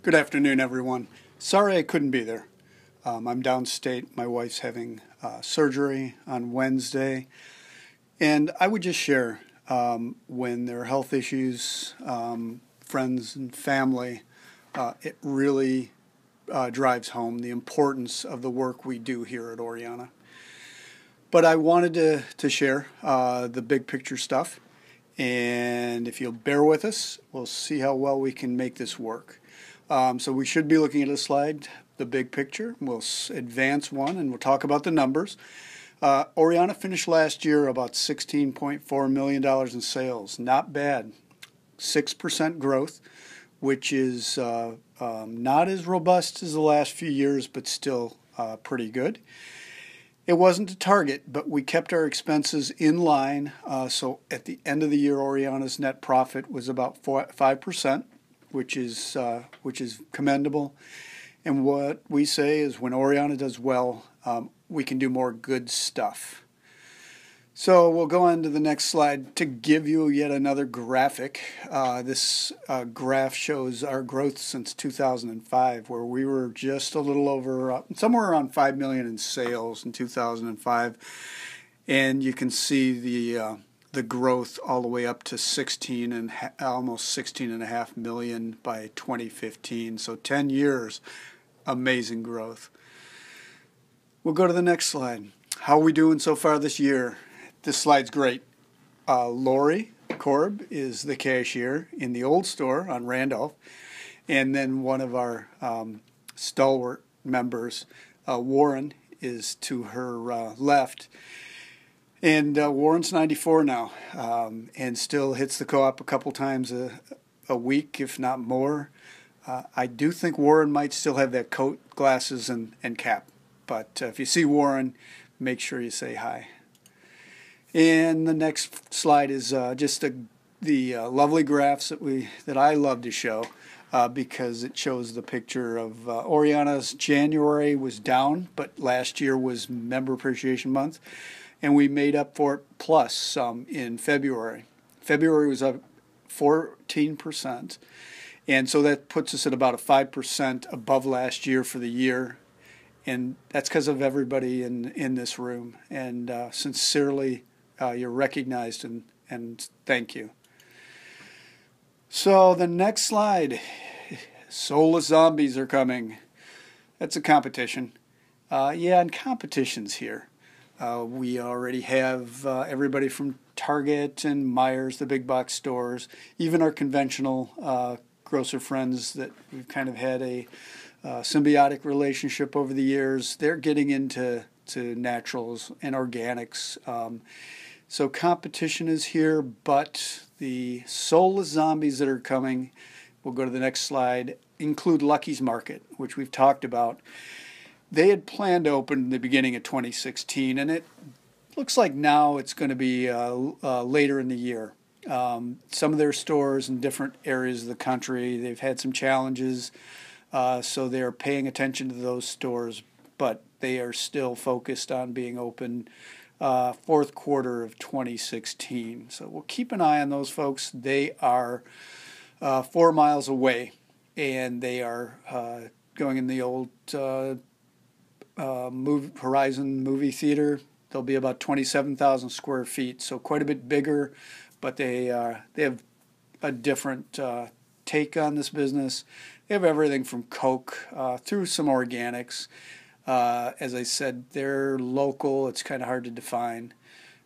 Good afternoon, everyone. Sorry I couldn't be there. I'm downstate. My wife's having surgery on Wednesday. And I would just share when there are health issues, friends and family, it really drives home the importance of the work we do here at Oriana. But I wanted to share the big picture stuff. And if you'll bear with us, we'll see how well we can make this work. So we should be looking at a slide, the big picture. We'll advance one and we'll talk about the numbers. Oriana finished last year about $16.4 million in sales. Not bad. 6% growth, which is not as robust as the last few years, but still pretty good. It wasn't a target, but we kept our expenses in line. So at the end of the year, Oriana's net profit was about 5%. Which is commendable. And what we say is when Oriana does well, we can do more good stuff. So we'll go on to the next slide to give you yet another graphic. This graph shows our growth since 2005, where we were just a little over, somewhere around $5 million in sales in 2005. And you can see the growth all the way up to almost 16.5 million by 2015. So 10 years, amazing growth. We'll go to the next slide. How are we doing so far this year? This slide's great. Lori Korb is the cashier in the old store on Randolph. And then one of our stalwart members, Warren, is to her left. And Warren's 94 now, and still hits the co-op a couple times a week, if not more. I do think Warren might still have that coat, glasses, and cap. But if you see Warren, make sure you say hi. And the next slide is just the lovely graphs that I love to show because it shows the picture of Oriana's January was down, but last year was Member Appreciation Month. And we made up for it plus some in February. February was up 14%. And so that puts us at about a 5% above last year for the year. And that's because of everybody in this room. And sincerely, you're recognized and thank you. So the next slide, Soulless Zombies are coming. That's a competition. And competition's here. We already have everybody from Target and Myers, the big box stores, even our conventional grocer friends that we've kind of had a symbiotic relationship over the years. They're getting into naturals and organics. So competition is here, but the soulless zombies that are coming, we'll go to the next slide, include Lucky's Market, which we've talked about. They had planned to open in the beginning of 2016, and it looks like now it's going to be later in the year. Some of their stores in different areas of the country, they've had some challenges, so they're paying attention to those stores, but they are still focused on being open fourth quarter of 2016. So we'll keep an eye on those folks. They are 4 miles away, and they are going in the old Horizon movie theater. They'll be about 27,000 square feet, so quite a bit bigger, but they have a different take on this business. They have everything from Coke through some organics. As I said, they're local. It's kind of hard to define.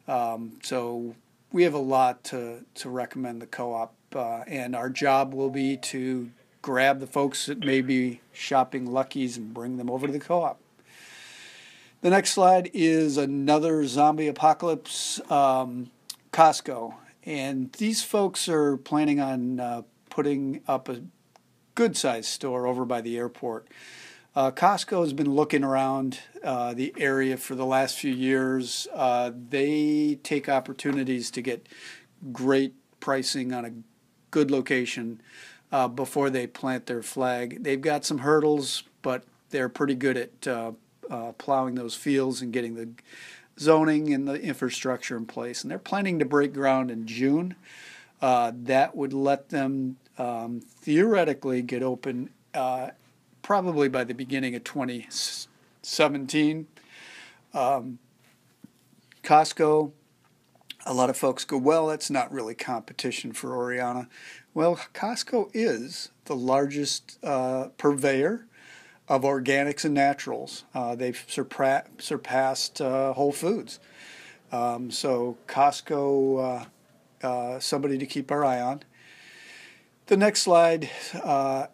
So we have a lot to recommend the co-op, and our job will be to grab the folks that may be shopping Lucky's and bring them over to the co-op. The next slide is another zombie apocalypse, Costco. And these folks are planning on putting up a good-sized store over by the airport. Costco has been looking around the area for the last few years. They take opportunities to get great pricing on a good location before they plant their flag. They've got some hurdles, but they're pretty good at plowing those fields and getting the zoning and the infrastructure in place. And they're planning to break ground in June. That would let them theoretically get open probably by the beginning of 2017. Costco, a lot of folks go, well, that's not really competition for Oriana. Well, Costco is the largest purveyor of organics and naturals. They've surpassed Whole Foods. So Costco, somebody to keep our eye on. The next slide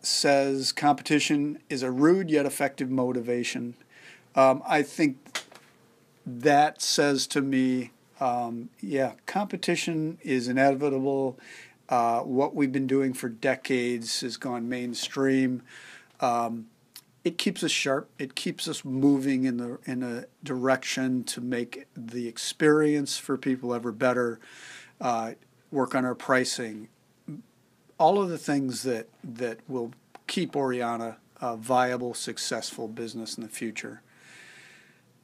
says competition is a rude yet effective motivation. I think that says to me, yeah, competition is inevitable. What we've been doing for decades has gone mainstream. It keeps us sharp. It keeps us moving in a direction to make the experience for people ever better. Work on our pricing. All of the things that will keep Oriana a viable, successful business in the future.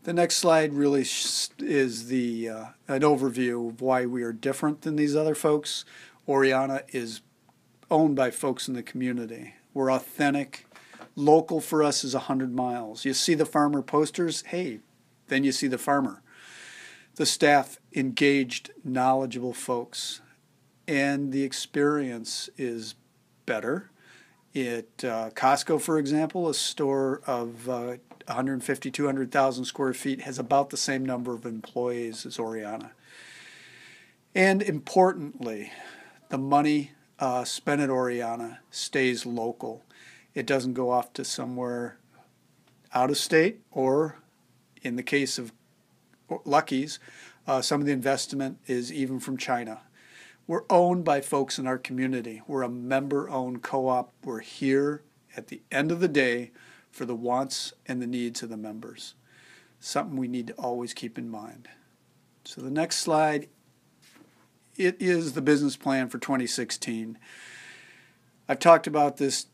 The next slide really is an overview of why we are different than these other folks. Oriana is owned by folks in the community. We're authentic. Local for us is 100 miles. You see the farmer posters, hey, then you see the farmer. The staff, engaged, knowledgeable folks. And the experience is better. Costco, for example, a store of 150, 200,000 square feet, has about the same number of employees as Oriana. And importantly, the money spent at Oriana stays local. It doesn't go off to somewhere out of state, or in the case of Lucky's, some of the investment is even from China. We're owned by folks in our community. We're a member-owned co-op. We're here at the end of the day for the wants and the needs of the members. Something we need to always keep in mind. So the next slide, it is the business plan for 2016. I've talked about this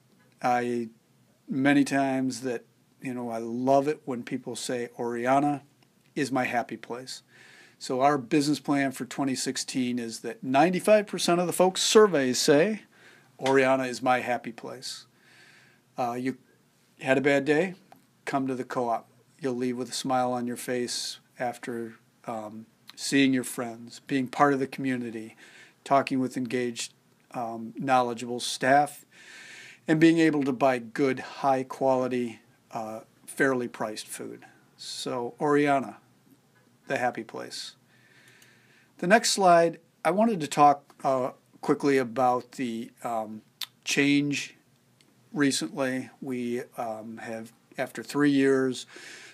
many times that, I love it when people say Oriana is my happy place. So our business plan for 2016 is that 95% of the folks surveys say Oriana is my happy place. You had a bad day? Come to the co-op. You'll leave with a smile on your face after seeing your friends, being part of the community, talking with engaged, knowledgeable staff, and being able to buy good, high-quality, fairly priced food. So Oriana, the happy place. The next slide, I wanted to talk quickly about the change recently. We have, after 3 years,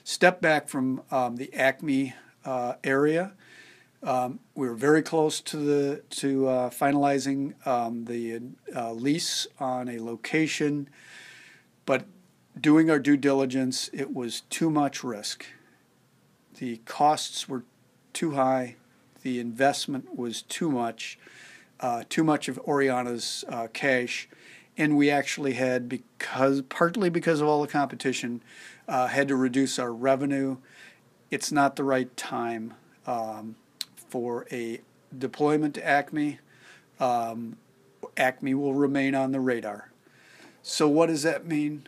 stepped back from the Acme area. We were very close to finalizing the lease on a location, but doing our due diligence, it was too much risk. The costs were too high. The investment was too much of Oriana's cash, and we actually had, partly because of all the competition, had to reduce our revenue. It's not the right time for a deployment to Acme. Acme will remain on the radar. So what does that mean?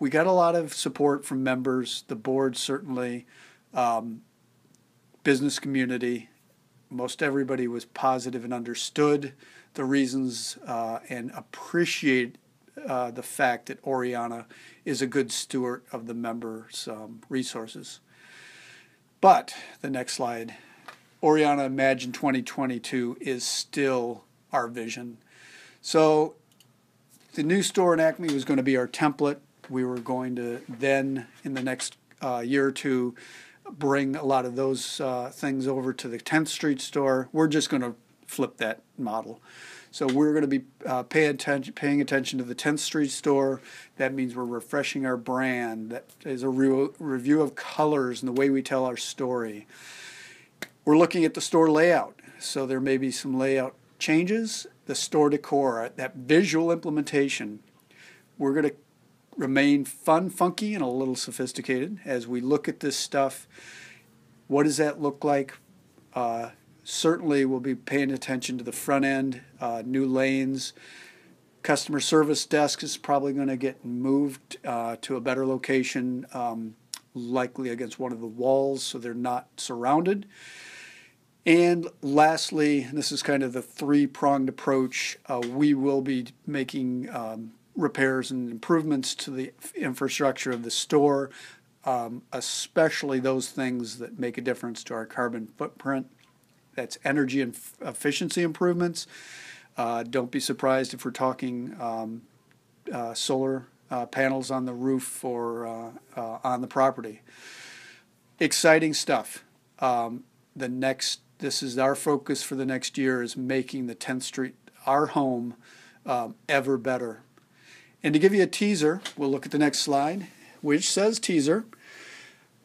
We got a lot of support from members, the board certainly, business community. Most everybody was positive and understood the reasons and appreciate the fact that Oriana is a good steward of the members' resources. But the next slide, Oriana Imagine 2022 is still our vision. So the new store in Acme was going to be our template. We were going to then, in the next year or two, bring a lot of those things over to the 10th Street store. We're just going to flip that model. So we're going to be paying attention to the 10th Street store. That means we're refreshing our brand. That is a review of colors and the way we tell our story. We're looking at the store layout. So there may be some layout changes. The store decor, that visual implementation. We're going to remain fun, funky, and a little sophisticated as we look at this stuff. What does that look like? Certainly we'll be paying attention to the front end, new lanes, Customer service desk is probably going to get moved to a better location, likely against one of the walls so they're not surrounded. And lastly, and this is kind of the three-pronged approach, we will be making repairs and improvements to the infrastructure of the store, especially those things that make a difference to our carbon footprint. That's energy and efficiency improvements. Don't be surprised if we're talking solar panels on the roof or on the property. Exciting stuff. This is our focus for the next year, is making the 10th Street, our home, ever better. And to give you a teaser, we'll look at the next slide, which says teaser.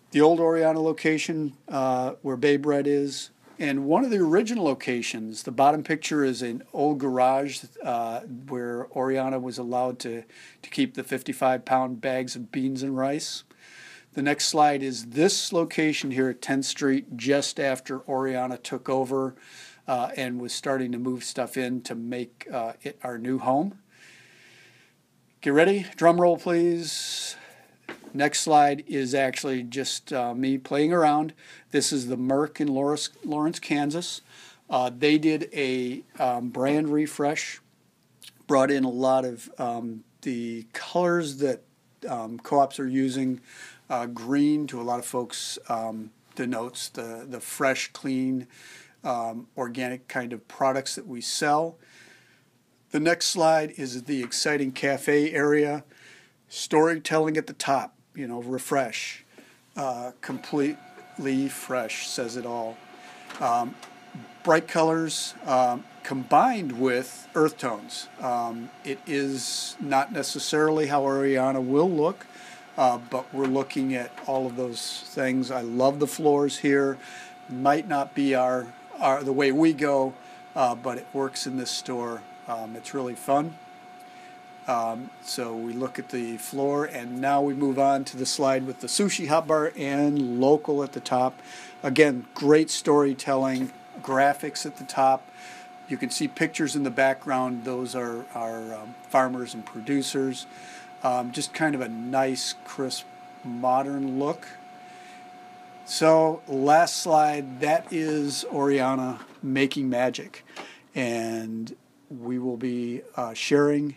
The old Oriana location where Babe Red is, and one of the original locations, the bottom picture is an old garage where Oriana was allowed to keep the 55-pound bags of beans and rice. The next slide is this location here at 10th Street, just after Oriana took over and was starting to move stuff in to make it our new home. Get ready, drum roll please. Next slide is actually just me playing around. This is the Merck in Lawrence, Kansas. They did a brand refresh, brought in a lot of the colors that co-ops are using. Green, to a lot of folks, denotes the fresh, clean, organic kind of products that we sell. The next slide is the exciting cafe area. Storytelling at the top, refresh. Completely fresh, says it all. Bright colors combined with earth tones. It is not necessarily how Oriana will look, but we're looking at all of those things. I love the floors here. Might not be the way we go, but it works in this store. It's really fun. So we look at the floor, and now we move on to the slide with the sushi hot bar and local at the top. Again, great storytelling, graphics at the top. You can see pictures in the background. Those are our farmers and producers. Just kind of a nice, crisp, modern look. So last slide, that is Oriana making magic. And we will be sharing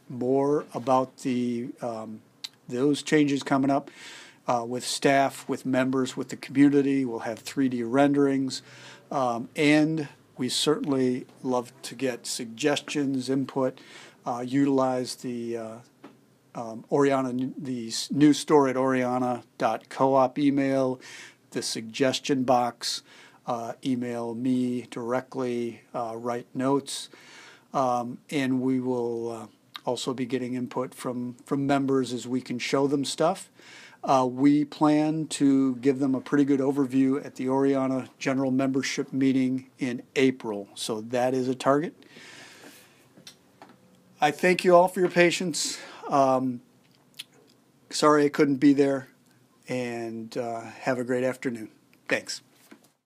more about those changes coming up with staff, with members, with the community. We'll have 3D renderings, and we certainly love to get suggestions, input, utilize the Oriana, the new store at oriana.coop email, the suggestion box, email me directly, write notes. And we will also be getting input from members as we can show them stuff. We plan to give them a pretty good overview at the Oriana General Membership Meeting in April. So that is a target. I thank you all for your patience. Sorry I couldn't be there, and have a great afternoon. Thanks.